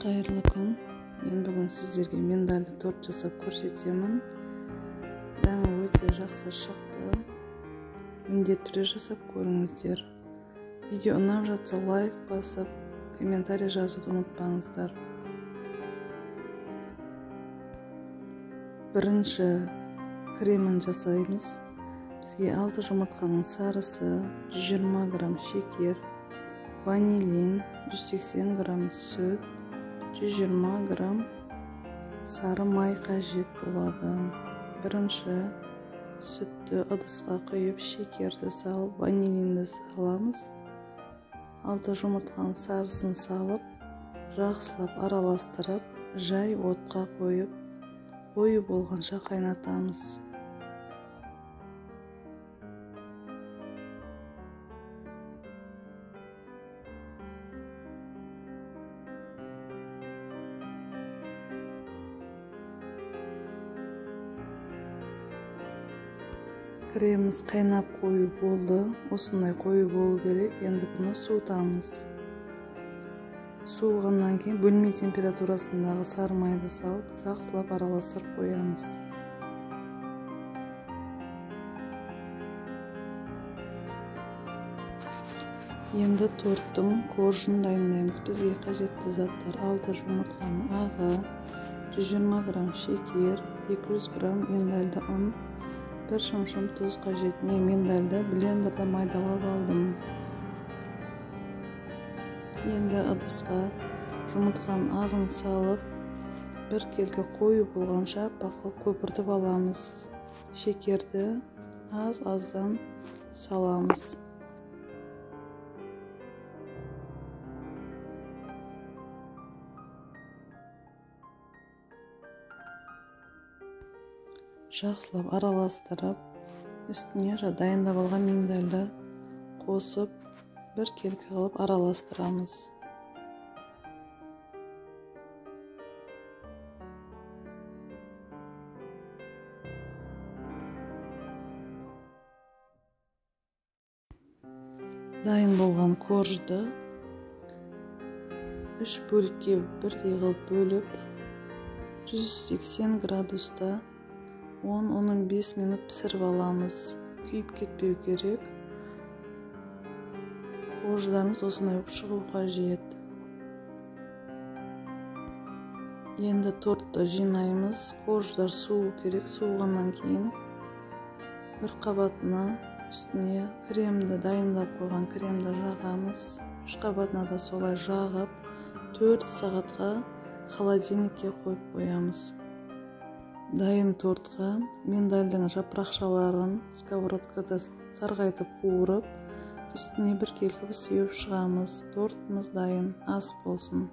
Қайырлы күн. Мен бүгін сіздерге миндальды торт жасап көрсетемін. Дәмі өте жақсы шықты. Міндетті түрде жасап көріңіздер. Видео ұнап жатса лайк басып, комментарий жазуды ұмытпаңыздар. Бірінші кремін жасаймыз. Бізге 6 жұмыртқаның сарысы, 120 грамм шекер, ванилин, 180 грамм сүт, 120 грамм сары май қажет болады. Бірінші сүтті ыдысқа құйып, шекерді салып, ванилинді саламыз. 6 жұмыртқаның сарысын салып, жақсылап араластырып, жай отқа қойып, қою болғанша қайнатамыз. Креміміз қайнап қою болды. Осындай қою болу керек. Енді бұны суытамыз. Суығаннан кейін бөлме температурасындағы сары майды салып, жақсылап араластырып қоямыз. Енді торттың коржын дайындаймыз. Бізге қажетті заттар: 6 жұмыртқаның ағы, 120 грамм шекер, 200 грамм миндальды ұн, 1 шымшым тұз қажет. Мен миндальды блендерде майдалап алдым. Енді ыдысқа жұмыртқаның ағын салып, бір келкі қою болғанша бақылып көпіртіп аламыз. Шекерді аз-аздан саламыз. Жақсылап араластырып, үстіне дайындап алған миндальды қосып, бір келкі қылып араластырамыз. Дайын болған коржды 3 бөлікке бірдей қылып бөліп, 180 градуста 10-15 минут пісіріп аламыз. Күйіп кетпеу керек. Корждарымыз осындай болып шығу қажет. Енді тортты жинаймыз. Корждар суы керек. Суығаннан кейін бір қабатына үстіне кремді дайындап қойған кремді жағамыз. 3 қабатына да солай жағып, 4 сағатқа холодильникке қойып қоямыз. Дайын тортқа миндальдің жапырақшаларын сковородкада сарғайтып қуырып, үстіне бір келкі сеуіп шығамыз. Тортымыз дайын. Ас болсын.